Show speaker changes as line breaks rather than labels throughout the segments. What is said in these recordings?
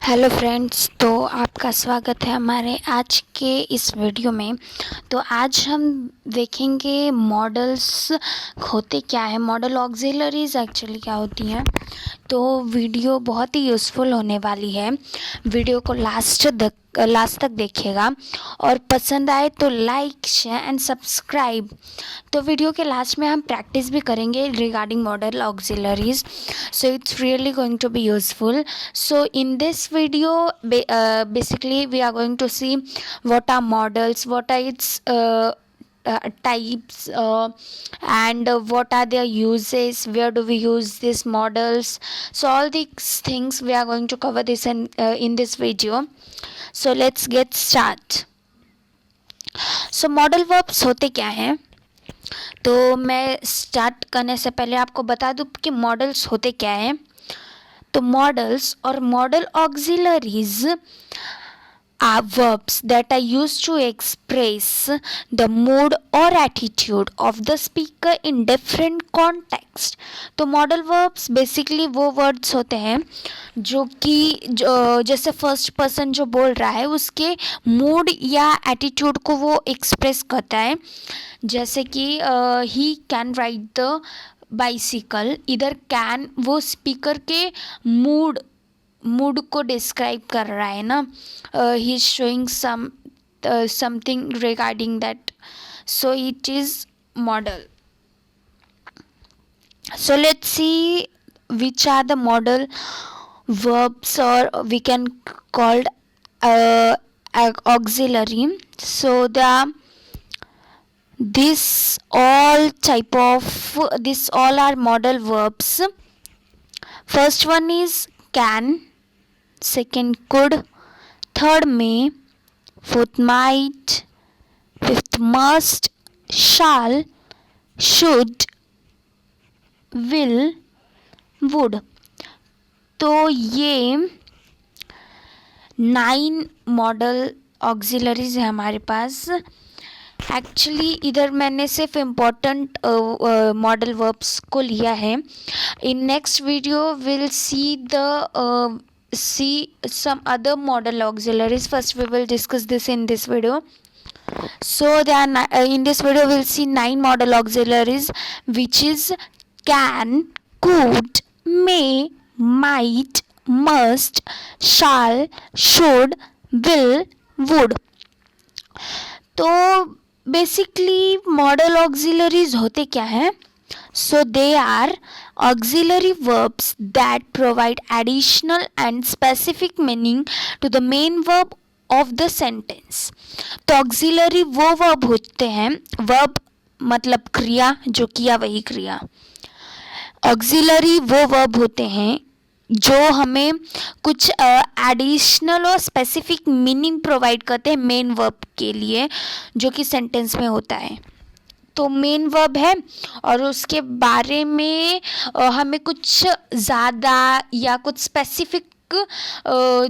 Hello friends, तो आपका स्वागत है हमारे आज के इस वीडियो में। तो आज हम देखेंगे मॉडल्स होते क्या है, मॉडल ऑक्सिलरीज एक्चुअली क्या होती हैं। तो वीडियो बहुत ही यूज़फुल होने वाली है। वीडियो को लास्ट तक देखिएगा और पसंद आए तो लाइक शेयर एंड सब्सक्राइब। तो वीडियो के लास्ट में हम प्रैक्टिस भी करेंगे regarding model auxiliaries, so it's really going to be useful. So in this video basically we are going to see what are models, what are its types, and what are their uses, where do we use these models. So all these things we are going to cover this in this video. So let's get start. So model verbs होते क्या हैं। तो मैं start करने से पहले आपको बता दूं कि मॉडल्स होते क्या हैं। तो मॉडल्स और model auxiliaries are verbs that are used to express the mood or attitude of the speaker in different context. तो मॉडल verbs बेसिकली वो वर्ड्स होते हैं जो कि जैसे फर्स्ट पर्सन जो बोल रहा है उसके मूड या एटीट्यूड को वो एक्सप्रेस करता है। जैसे कि he can ride the bicycle, इधर कैन वो स्पीकर के मूड को डिस्क्राइब कर रहा है ना, he is showing something regarding that, so it is model. So let's see which are the model verbs, or we can called auxiliary. So this all are model verbs. First one is can, second could, third may, fourth might, fifth must, shall, should, will, would. तो ये 9 model auxiliaries है हमारे पास। Actually इधर मैंने सिर्फ important modal verbs को लिया है। In next video will see some other model auxiliaries. First we will discuss this in this video. So in this video we'll see 9 model auxiliaries, which is can, could, may, might, must, shall, should, will, would. तो basically model auxiliaries होते क्या हैं। So they are auxiliary verbs that provide additional and specific meaning to the main verb of the sentence. तो auxiliary वो verb होते हैं, verb मतलब क्रिया, जो किया वही क्रिया। auxiliary वो verb होते हैं जो हमें कुछ एडिशनल और स्पेसिफिक मीनिंग प्रोवाइड करते हैं मेन वर्ब के लिए, जो कि सेंटेंस में होता है। तो मेन वर्ब है और उसके बारे में हमें कुछ ज़्यादा या कुछ स्पेसिफिक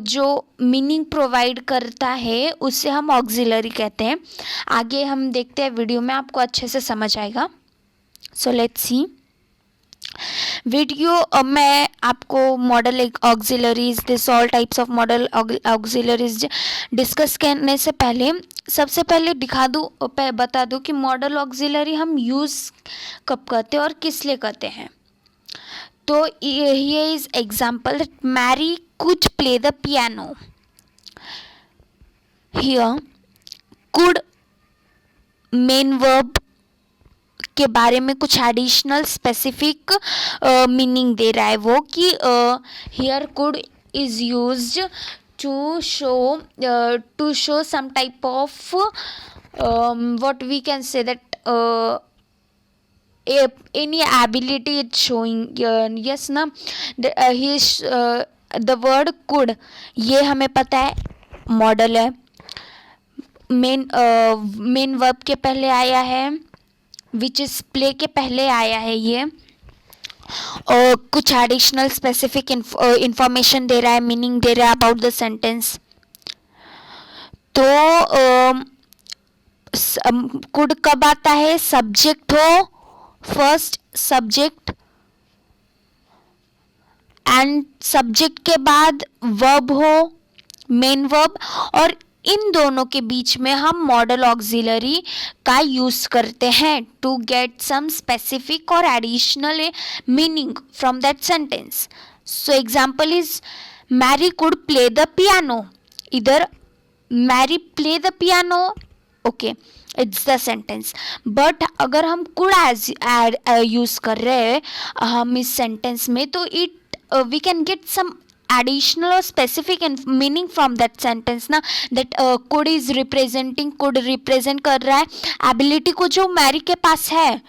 जो मीनिंग प्रोवाइड करता है उसे हम ऑक्सिलरी कहते हैं। आगे हम देखते हैं वीडियो में, आपको अच्छे से समझ आएगा। सो लेट्स सी वीडियो में आपको model auxiliaries, this all types of model auxiliaries discuss करने से पहले सबसे पहले बता दूं कि मॉडल ऑक्सिलरी हम यूज़ कब करते हैं और किस लिए करते हैं। तो ये is example, Mary could play the piano. Here could main verb के बारे में कुछ एडिशनल स्पेसिफिक मीनिंग दे रहा है वो, कि here could is used to show some type of what we can say that any ability it's showing. Yes ना, the word could, ये हमें पता है मॉडल है, मेन वर्ब के पहले आया है, विच इज प्ले के पहले आया है ये, और कुछ एडिशनल स्पेसिफिक इंफॉर्मेशन दे रहा है, मीनिंग दे रहा है अबाउट द सेंटेंस। तो कुड कब आता है, सब्जेक्ट हो, फर्स्ट सब्जेक्ट एंड सब्जेक्ट के बाद वर्ब हो, मेन वर्ब, और इन दोनों के बीच में हम मॉडल ऑक्सिलरी का यूज करते हैं टू गेट सम स्पेसिफिक और additional meaning from that sentence. So example is Mary could play the piano. इधर Mary play the piano, okay, it's the sentence. But अगर हम कुड एज यूज कर रहे हैं हम इस सेंटेंस में, तो it we can get some additional or specific meaning from that sentence ना. that could is representing, could represent कर रहा है ability को जो मैरी के पास है.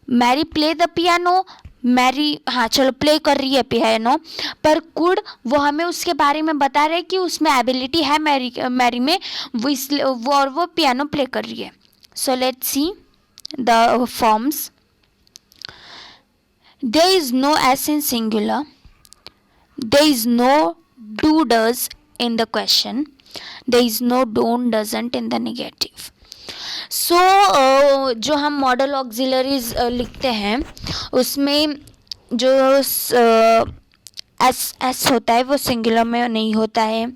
Mary play the piano, Mary हाँ चलो प्ले कर रही है पियानो, पर कुड वो हमें उसके बारे में बता रहे कि उसमें एबिलिटी है मैरी में, वो इसलिए वो पियानो प्ले कर रही है. So let's see the forms. There is no S in singular. There is no do does in the question. There is no don't doesn't in the negative. So जो हम model auxiliaries लिखते हैं उसमें जो S होता है वो singular में नहीं होता है.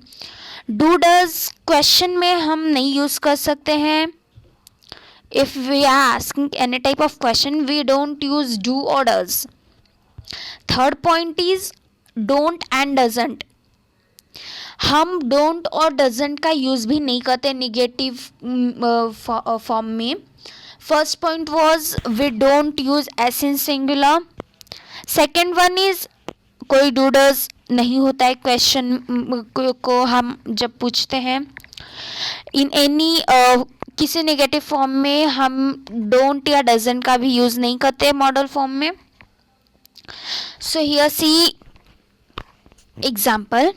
डू डज क्वेश्चन में हम नहीं यूज़ कर सकते हैं. If we are asking any type of question, we don't use do or does. Third point is don't and doesn't. हम डोंट और डजंट का यूज़ भी नहीं करते निगेटिव फॉर्म में. First point was we don't use S in singular. Second one is कोई do does नहीं होता है क्वेश्चन को हम जब पूछते हैं. इन एनी किसी नेगेटिव फॉर्म में हम डोंट या डजंट का भी यूज़ नहीं करते मॉडल फॉर्म में. So here see example,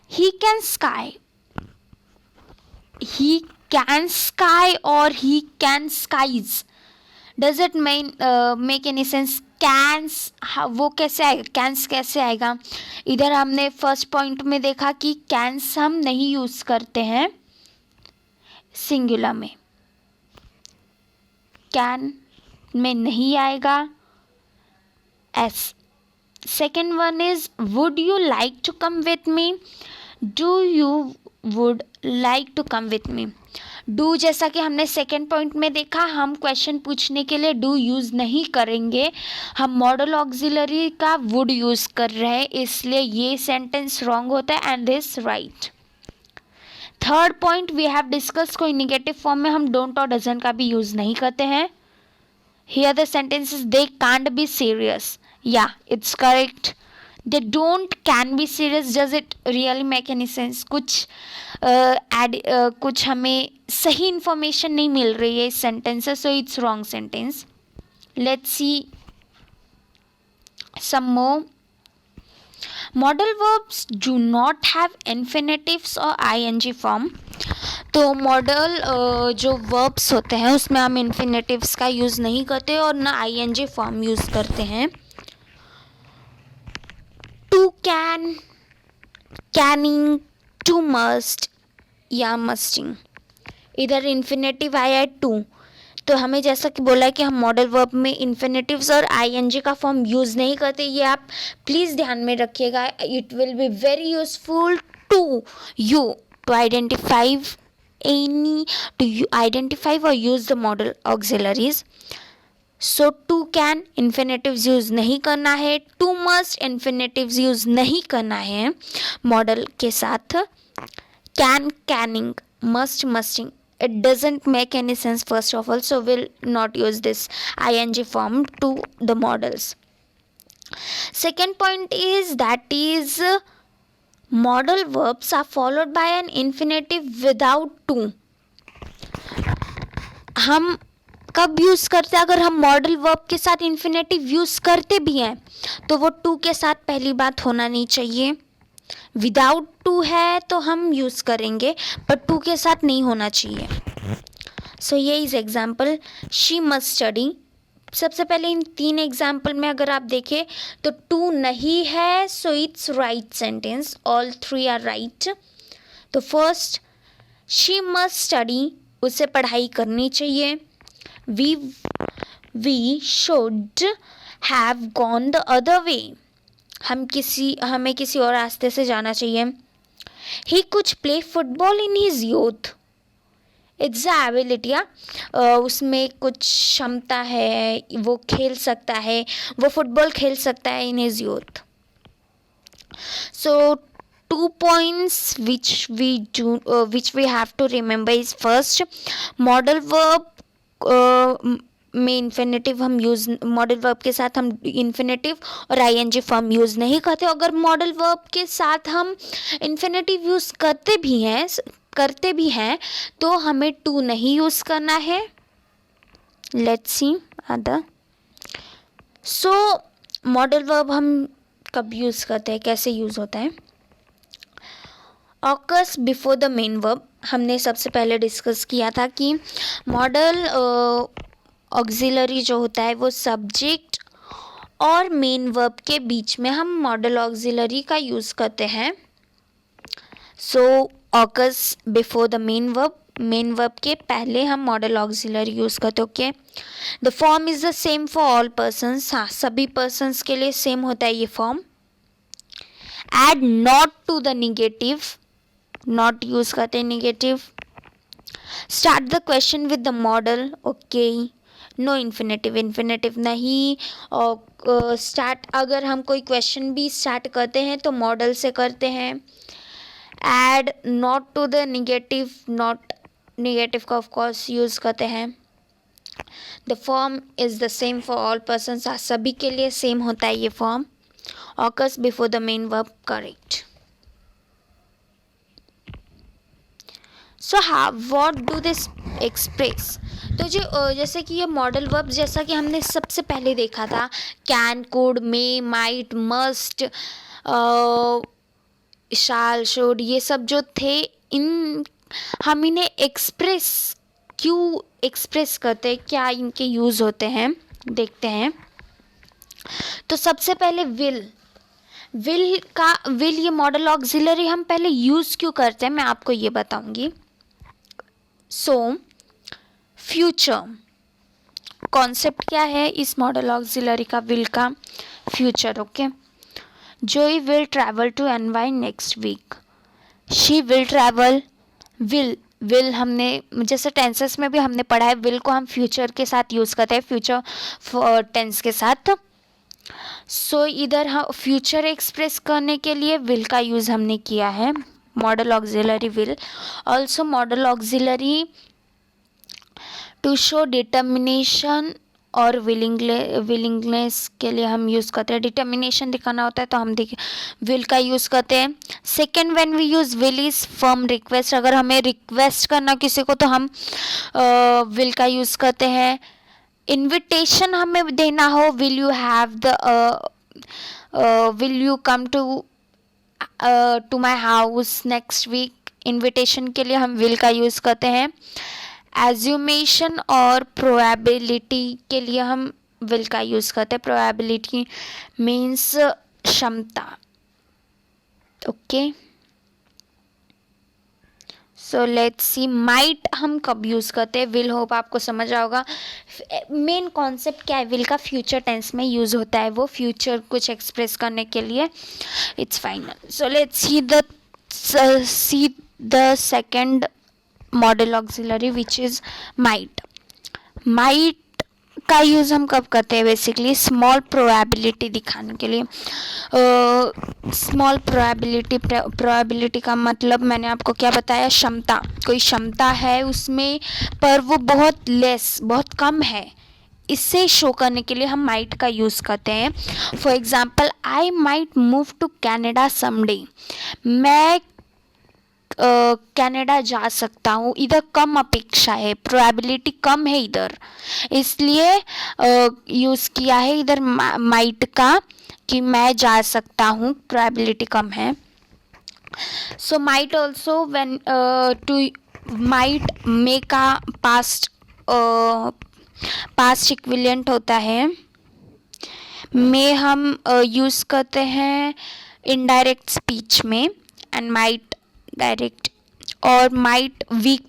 he can sky. He can sky or he can skies. Does it make any sense? Cans वो कैसे आएगा, cans कैसे आएगा. इधर हमने फर्स्ट पॉइंट में देखा कि cans हम नहीं यूज करते हैं सिंगुलर में. can में नहीं आएगा s. Second one is would you like to come with me. Do you would like to come with me. do जैसा कि हमने सेकेंड पॉइंट में देखा, हम क्वेश्चन पूछने के लिए do यूज़ नहीं करेंगे, हम मॉडल ऑक्सिलरी का would यूज़ कर रहे हैं, इसलिए ये सेंटेंस रॉन्ग होता है and this right. Third point we have discuss, कोई निगेटिव फॉर्म में हम डोंट और डजंट का भी यूज़ नहीं करते हैं. Here the sentence is they can't be serious. Yeah, it's correct. They don't can be serious. Does it really make any sense? कुछ हमें सही इंफॉर्मेशन नहीं मिल रही है इस सेंटेंस से, so it's wrong sentence. Let's see some more. Modal verbs do not have infinitives or ing form. तो model जो वर्ब्स होते हैं उसमें हम इन्फिनेटिव्स का यूज़ नहीं करते और ना ing फॉर्म यूज़ करते हैं. To can, canning, to must या मस्टिंग. इधर इन्फिनेटिव आया है टू, तो हमें जैसा कि बोला है कि हम मॉडल वर्ब में इन्फिनेटिव्स और आईएनजी का फॉर्म यूज़ नहीं करते. ये आप प्लीज़ ध्यान में रखिएगा. It will be very useful to you to identify or use the model auxiliaries. So to can infinitives use नहीं करना है, टू मस्ट इन्फिनेटिव्स यूज़ नहीं करना है मॉडल के साथ. Can, Canning, must, Mustang, it doesn't make any sense first of all, so we'll not use this ing form to the models. Second point is that is modal verbs are followed by an infinitive without to. हम कब use करते हैं, अगर हम modal verb के साथ infinitive use करते भी हैं तो वो टू के साथ पहली बात होना नहीं चाहिए. विदाउट टू है तो हम यूज़ करेंगे पर टू के साथ नहीं होना चाहिए. सो ये is example, she must study. सबसे पहले इन तीन एग्जाम्पल में अगर आप देखें तो टू नहीं है, so it's right sentence, all three are right. तो फर्स्ट शी मस्ट स्टडी, उसे पढ़ाई करनी चाहिए. we should have gone the other way. हमें किसी और रास्ते से जाना चाहिए. ही कुछ play football in his youth. It's a ability. उसमें कुछ क्षमता है, वो खेल सकता है, वो फुटबॉल खेल सकता है in his youth. So 2 points which we have to remember is first, modal verb में इन्फिनेटिव हम यूज, मॉडल वर्ब के साथ हम इन्फिनेटिव और आईएनजी फॉर्म यूज नहीं करते. अगर मॉडल वर्ब के साथ हम इन्फिनेटिव यूज करते भी हैं तो हमें टू नहीं यूज करना है. Let's see other. So modal verb हम कब यूज़ करते हैं, कैसे यूज़ होता है. Occurs before the main verb. हमने सबसे पहले डिस्कस किया था कि मॉडल ऑक्सिलरी जो होता है वो सब्जेक्ट और मेन वर्ब के बीच में हम मॉडल ऑक्सिलरी का यूज़ करते हैं. So occurs before the main verb के पहले हम मॉडल ऑक्सिलरी यूज़ करते. Okay. The form is the same for all persons. हाँ, सभी पर्सन्स के लिए सेम होता है ये form. Add not to the negative. Not use करते negative. Start the question with the modal. Okay. No infinitive नहीं. और स्टार्ट, अगर हम कोई क्वेश्चन भी स्टार्ट करते हैं तो मॉडल से करते हैं. Add not to the negative. Not negative का ऑफ कोर्स यूज करते हैं. The form is the same for all persons. सभी के लिए सेम होता है ये form. occurs before the main verb. Correct. So what do this express? तो जैसे कि ये मॉडल वर्ब, जैसा कि हमने सबसे पहले देखा था, can, could, may, might, must, shall, should, ये सब जो थे, हम इन्हें क्यों एक्सप्रेस करते हैं, क्या इनके यूज होते हैं, देखते हैं. तो सबसे पहले विल ये मॉडल ऑक्सिलरी हम पहले यूज क्यों करते हैं, मैं आपको ये बताऊंगी. सो फ्यूचर कॉन्सेप्ट क्या है इस मॉडल ऑक्सिलरी का, विल का. Future. Okay. Joey will travel to NY next week. She will travel. Will हमने जैसे टेंसेस में भी हमने पढ़ा है, विल को हम फ्यूचर के साथ यूज करते हैं, फ्यूचर टेंस के साथ. सो इधर हम फ्यूचर एक्सप्रेस करने के लिए विल का यूज़ हमने किया है, modal auxiliary will. Also modal auxiliary to show determination और विलिंगनेस के लिए हम यूज़ करते हैं. डिटर्मिनेशन दिखाना होता है तो हम विल का यूज़ करते हैं. Second, when we use will is firm request. अगर हमें रिक्वेस्ट करना किसी को तो हम विल का यूज़ करते हैं. इन्विटेशन हमें देना हो, will you come to my house next week. Invitation के लिए हम विल का यूज़ करते हैं. एज्यूमेशन और प्रोबेबिलिटी के लिए हम विल का यूज़ करते हैं. प्रोबेबिलिटी मीन्स क्षमता. Okay. So let's C, might हम कब यूज़ करते हैं, विल. होप आपको समझ आया होगा. मेन कॉन्सेप्ट क्या है विल का, फ्यूचर टेंस में यूज़ होता है वो, फ्यूचर कुछ एक्सप्रेस करने के लिए. It's final. So let's see the second model auxiliary which is might. Might का यूज़ हम कब करते हैं, बेसिकली स्मॉल प्रोबेबिलिटी दिखाने के लिए. स्मॉल प्रोबेबिलिटी का मतलब मैंने आपको क्या बताया, क्षमता. कोई क्षमता है उसमें पर वो बहुत कम है, इससे शो करने के लिए हम माइट का यूज़ करते हैं. For example, I might move to Canada someday. मैं कनाडा जा सकता हूँ. इधर कम अपेक्षा है, प्रोबेबिलिटी कम है इधर, इसलिए यूज़ किया है इधर माइट का कि मैं जा सकता हूँ, प्रोबेबिलिटी कम है. So might also when to might may का पास्ट इक्विवेलेंट होता है. मे हम यूज़ करते हैं इनडायरेक्ट स्पीच में, एंड माइट डायरेक्ट. और माइट वीक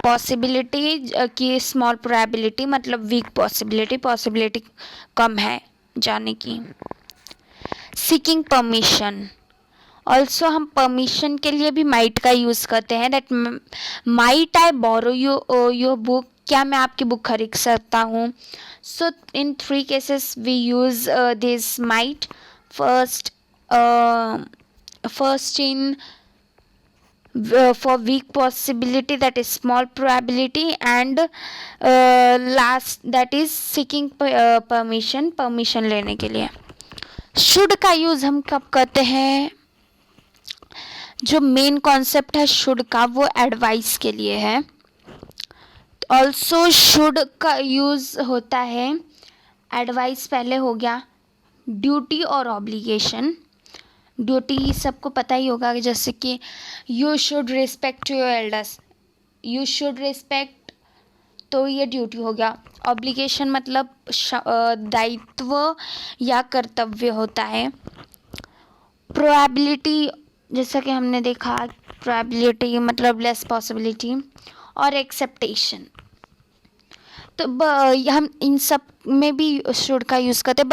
पॉसिबिलिटी की स्मॉल प्रोबेबिलिटी, मतलब वीक पॉसिबिलिटी कम है जाने की. सीकिंग परमिशन, ऑल्सो हम परमिशन के लिए भी माइट का यूज़ करते हैं, that might I borrow your book, क्या मैं आपकी बुक खरीद सकता हूँ. So in 3 cases we use this might. First in for weak possibility, that is small probability, and last that is seeking permission लेने के लिए. शुड का यूज़ हम कब करते हैं? जो मेन कॉन्सेप्ट है शुड का वो एडवाइस के लिए है. ऑल्सो शुड का यूज़ होता है, एडवाइस पहले हो गया, ड्यूटी और ऑब्लिगेशन. ड्यूटी सबको पता ही होगा, जैसे कि you should respect your elders, you should respect, तो ये ड्यूटी हो गया. ऑब्लिगेशन मतलब दायित्व या कर्तव्य होता है. प्रोबेबिलिटी, जैसा कि हमने देखा, प्रोबेबिलिटी मतलब लेस पॉसिबिलिटी. और एक्सेप्टेशन, तो हम इन सब में भी शुड का यूज़ करते हैं.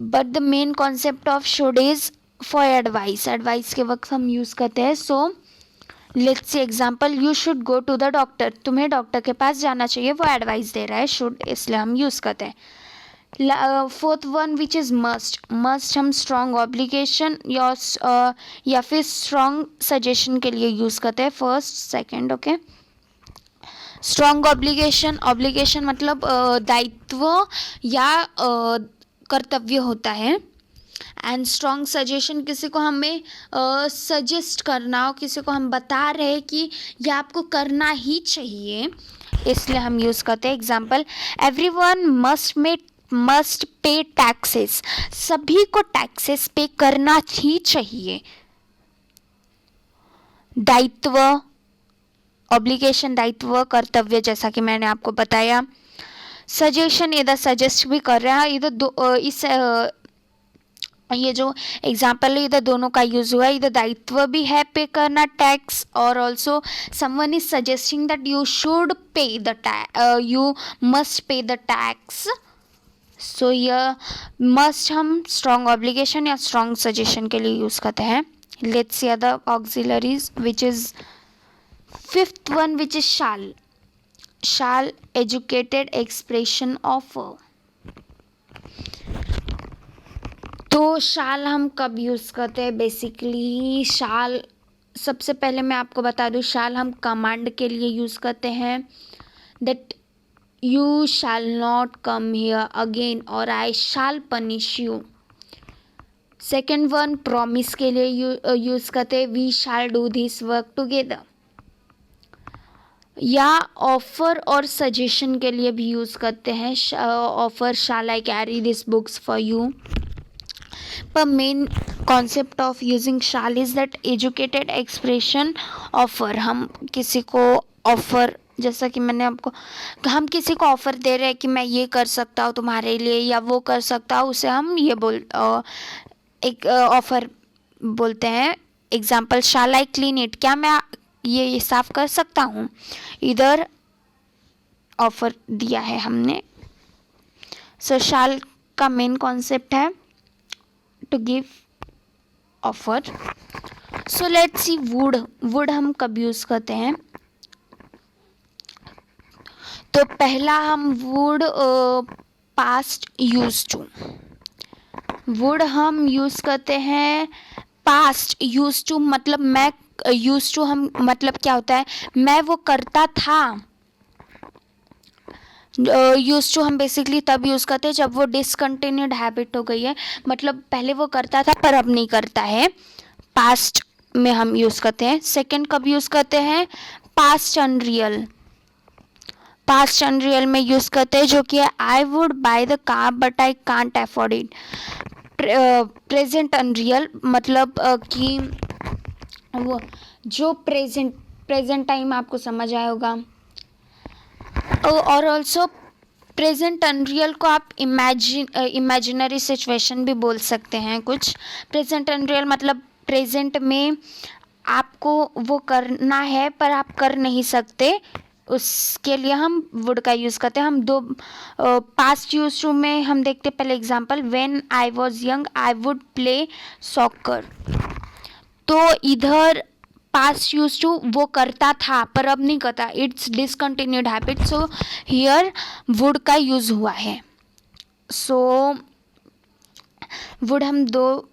But the main concept of should is for advice. Advice के वक्त हम यूज़ करते हैं. So let's see example, you should go to the doctor, तुम्हें डॉक्टर के पास जाना चाहिए, वो एडवाइस दे रहा है, शुड इसलिए हम यूज़ करते हैं. Fourth one which is must. Must हम स्ट्रॉन्ग ऑब्लिगेशन या फिर स्ट्रॉन्ग सजेशन के लिए यूज़ करते हैं. First second, okay. Strong obligation मतलब दायित्व या कर्तव्य होता है. एंड स्ट्रॉन्ग सजेशन, किसी को हमें सजेस्ट करना हो, किसी को हम बता रहे हैं कि यह आपको करना ही चाहिए, इसलिए हम यूज़ करते हैं. Example, everyone must pay taxes, सभी को टैक्सेस पे करना ही चाहिए. दायित्व, ऑब्लिगेशन दायित्व, कर्तव्य, जैसा कि मैंने आपको बताया. सजेशन, इधर सजेस्ट भी कर रहे हैं, इधर ये जो एग्जाम्पल है इधर दोनों का यूज़ हुआ है. इधर दायित्व भी है पे करना टैक्स, और also someone is suggesting that you should pay the you must pay the tax. So यह मस्ट हम स्ट्रॉन्ग ऑब्लिगेशन या स्ट्रॉन्ग सजेशन के लिए यूज़ करते हैं. Let's see other auxiliaries which is fifth one which is shall educated expression of. तो shall हम कब यूज़ करते हैं? बेसिकली शाल, सबसे पहले मैं आपको बता दूँ, शाल हम कमांड के लिए यूज़ करते हैं, that you shall not come here again, और I shall punish you. Second one promise के लिए यूज़ करते हैं, we shall do this work together. या ऑफर और सजेशन के लिए भी यूज़ करते हैं, offer, shall I carry this books for you. पर main concept of using shall is that educated expression offer. हम किसी को ऑफर, जैसा कि मैंने आपको, हम किसी को ऑफर दे रहे हैं कि मैं ये कर सकता हूँ तुम्हारे लिए, या वो कर सकता हूँ, उसे हम ये एक ऑफर बोलते हैं. Example, shall I clean it, क्या मैं ये साफ कर सकता हूँ. इधर ऑफर दिया है हमने. सो शाल का मेन कॉन्सेप्ट है to give offer. So let's see would हम कब यूज़ करते हैं? तो पहला हम would past use to. Would हम यूज़ करते हैं पास्ट. यूज टू मतलब मैं, यूज टू हम मतलब क्या होता है, मैं वो करता था. यूज टू हम बेसिकली तब यूज़ करते हैं जब वो डिसकंटिन्यूड हैबिट हो गई है, मतलब पहले वो करता था पर अब नहीं करता है. पास्ट में हम यूज़ करते हैं. सेकंड कब यूज़ करते हैं? Past unreal. पास्ट अनरियल में यूज़ करते हैं जो कि I would by the car but I can't afford it. Present unreal मतलब कि वो जो प्रेजेंट टाइम आपको समझ आया होगा. और ऑल्सो प्रेजेंट अनरियल को आप इमेजिनरी सिचुएशन भी बोल सकते हैं कुछ. प्रेजेंट अनरियल मतलब प्रेजेंट में आपको वो करना है पर आप कर नहीं सकते, उसके लिए हम वुड का यूज़ करते हैं। हम दो पास्ट यूज टू में हम देखते पहले example, when I was young I would play soccer. तो इधर पास्ट यूज टू वो करता था पर अब नहीं करता, it's discontinued habit, so here would का यूज हुआ है। सो वुड हम दो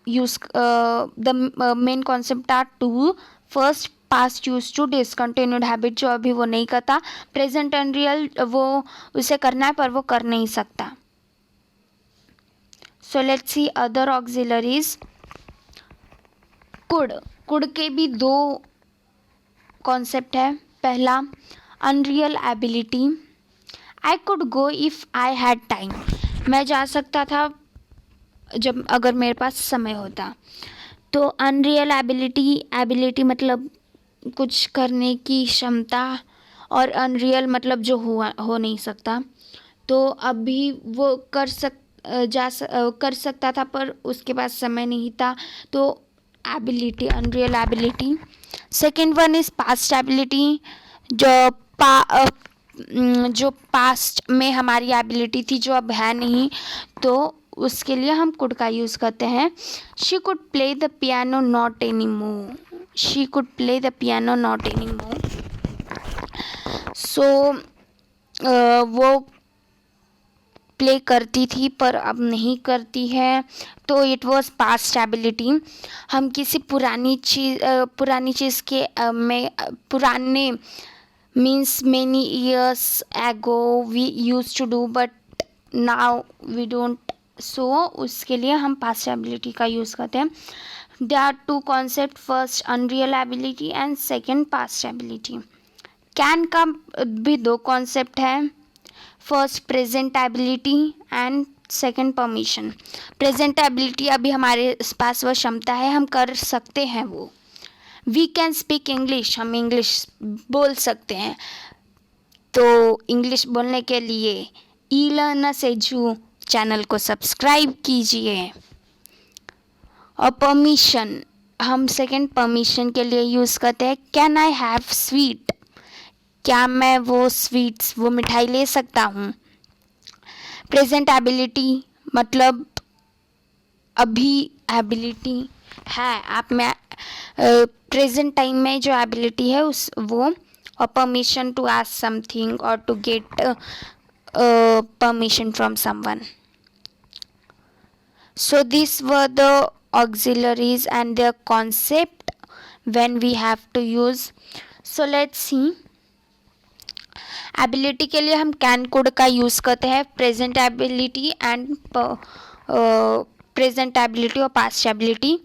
use, the main concept are two, first past use to, discontinued habit जो अभी वो नहीं करता, प्रेजेंट एंड रियल वो उसे करना है पर वो कर नहीं सकता। सो let's see other auxiliaries. Could के भी दो कॉन्सेप्ट है। पहला unreal ability, I could go if I had time, मैं जा सकता था जब अगर मेरे पास समय होता। तो अनरियल एबिलिटी मतलब कुछ करने की क्षमता, और अनरियल मतलब जो हो नहीं सकता। तो अभी वो कर सकता था पर उसके पास समय नहीं था, तो ability, unreal ability. Second one is past ability, जो पास्ट में हमारी एबिलिटी थी जो अब है नहीं, तो उसके लिए हम कुड का यूज़ करते हैं। She could play the piano not any more, she could play the piano not any more. So वो प्ले करती थी पर अब नहीं करती है, तो इट वॉज पास्ट एबिलिटी। हम किसी पुरानी चीज़ के पुराने means many years ago we use to do but now we don't, so उसके लिए हम पास्ट एबिलिटी का यूज़ करते हैं। There are two concept, first unreal ability and second past ability. Can का भी दो कॉन्सेप्ट है, first present ability and second permission. Present ability अभी हमारे पास वह क्षमता है, हम कर सकते हैं वो। वी कैन स्पीक इंग्लिश, हम इंग्लिश बोल सकते हैं। तो इंग्लिश बोलने के लिए ई लर्न सेजू चैनल को सब्सक्राइब कीजिए। और परमिशन, हम सेकेंड परमिशन के लिए यूज़ करते हैं, कैन आई हैव स्वीट, क्या मैं वो स्वीट्स वो मिठाई ले सकता हूँ। प्रेजेंट एबिलिटी मतलब अभी एबिलिटी है आप में, प्रेजेंट टाइम में जो एबिलिटी है उस वो, और परमिशन टू आस्क समथिंग और to get permission from someone. So these were the auxiliaries and their concept when we have to use. So let's see. Ability के लिए हम कैन कुड का यूज़ करते हैं, present ability and present ability और past ability.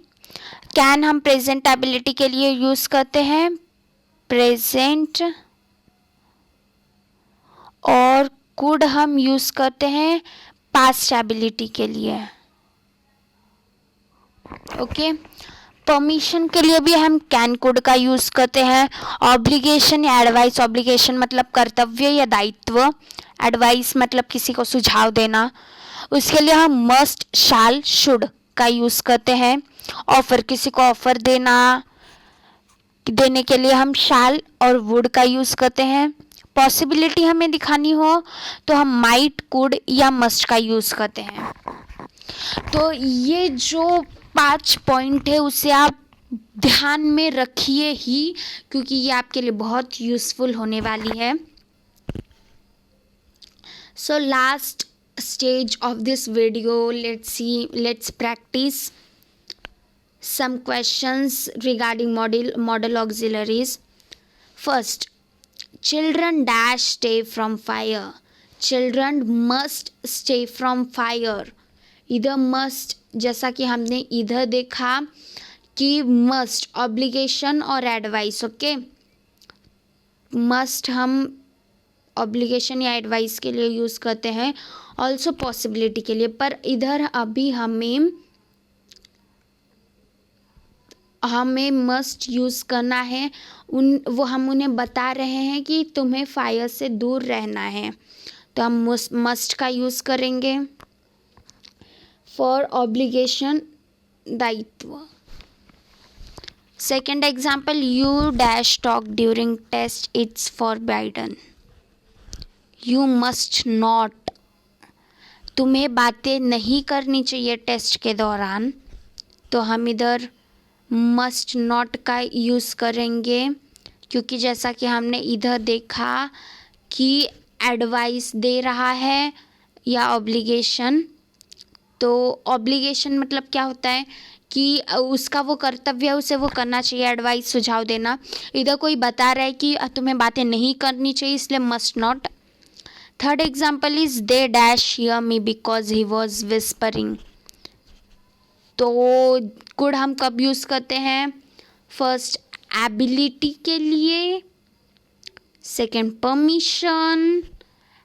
Can हम present ability के लिए यूज़ करते हैं, प्रेजेंट, और कुड हम यूज़ करते हैं पास्ट एबिलिटी के लिए। ओके, परमिशन के लिए भी हम कैन कुड का यूज़ करते हैं। ऑब्लिगेशन या एडवाइस, ऑब्लिगेशन मतलब कर्तव्य या दायित्व, एडवाइस मतलब किसी को सुझाव देना, उसके लिए हम मस्ट, शाल, शुड का यूज़ करते हैं। ऑफर, किसी को ऑफर देने के लिए हम शाल और वुड का यूज़ करते हैं। पॉसिबिलिटी हमें दिखानी हो तो हम माइट, कुड या मस्ट का यूज़ करते हैं। तो ये जो 5 पॉइंट है उसे आप ध्यान में रखिए ही, क्योंकि ये आपके लिए बहुत यूज़फुल होने वाली है। So last stage of this video, let's practice some questions regarding model auxiliaries. First, children dash stay from fire, children must stay from fire. इधर must, जैसा कि हमने इधर देखा कि must ऑब्लिगेशन और एडवाइस, ओके, मस्ट हम ऑब्लिगेशन या एडवाइस के लिए यूज़ करते हैं, ऑल्सो पॉसिबिलिटी के लिए, पर इधर अभी हमें मस्ट यूज़ करना है। हम उन्हें बता रहे हैं कि तुम्हें फायर से दूर रहना है, तो हम मस्ट का यूज़ करेंगे। फॉर ऑब्लिगेशन, दायित्व। Second example, you dash talk during test, it's forbidden. You must not. तुम्हें बातें नहीं करनी चाहिए टेस्ट के दौरान, तो हम इधर मस्ट नॉट का यूज़ करेंगे, क्योंकि जैसा कि हमने इधर देखा कि एडवाइस दे रहा है या ऑब्लिगेशन। तो ऑब्लिगेशन मतलब क्या होता है कि उसका वो कर्तव्य है, उसे वो करना चाहिए, एडवाइस सुझाव देना। इधर कोई बता रहा है कि तुम्हें बातें नहीं करनी चाहिए, इसलिए must not. Third example is they dash hear me because he was whispering. तो कुड हम कब यूज़ करते हैं? फर्स्ट एबिलिटी के लिए, second permission,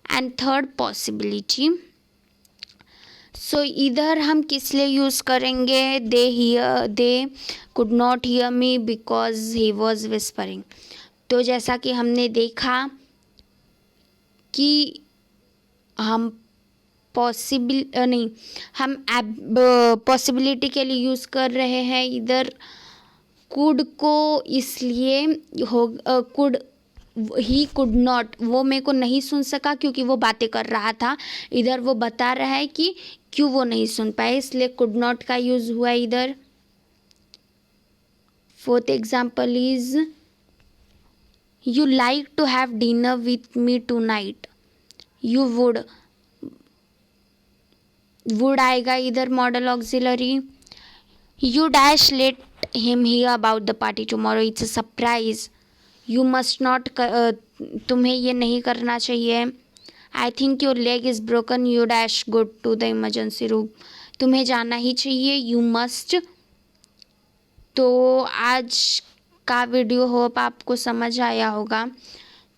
and third possibility. So इधर हम किस लिए यूज़ करेंगे? They could not hear me because he was whispering. तो जैसा कि हमने देखा कि हम पॉसिबिलिटी के लिए यूज़ कर रहे हैं इधर कुड को, इसलिए कुड ही कुड नॉट, वो मेरे को नहीं सुन सका क्योंकि वो बातें कर रहा था। इधर वो बता रहा है कि क्यों वो नहीं सुन पाए, इसलिए कुड नॉट का यूज़ हुआ इधर। Fourth example is you like to have dinner with me tonight. You would आएगा इधर modal auxiliary. You dash let him hear about the party tomorrow, it's a surprise. You must not, तुम्हें ये नहीं करना चाहिए। I think your leg is broken, you dash go to the emergency room. तुम्हें जाना ही चाहिए, यू मस्ट। तो आज का वीडियो होप आपको समझ आया होगा।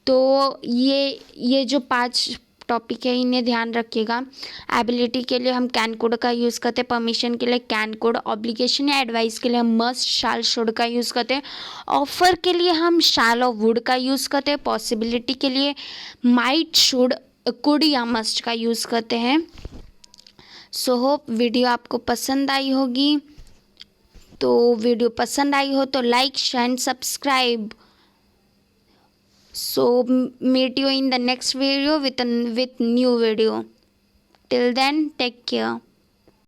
तो ये जो 5 टॉपिक है इन्हें ध्यान रखिएगा। एबिलिटी के लिए हम कैन कुड का यूज़ करते हैं, परमिशन के लिए कैन कुड, ऑब्लिगेशन या एडवाइस के लिए हम मस्ट शाल शुड का यूज़ करते हैं, ऑफर के लिए हम शाल और वुड का यूज़ करते हैं, पॉसिबिलिटी के लिए माइट शुड कुड या मस्ट का यूज़ करते हैं। सो होप वीडियो आपको पसंद आई होगी। तो वीडियो पसंद आई हो तो like share and subscribe. So meet you in the next video with new video. Till then, take care.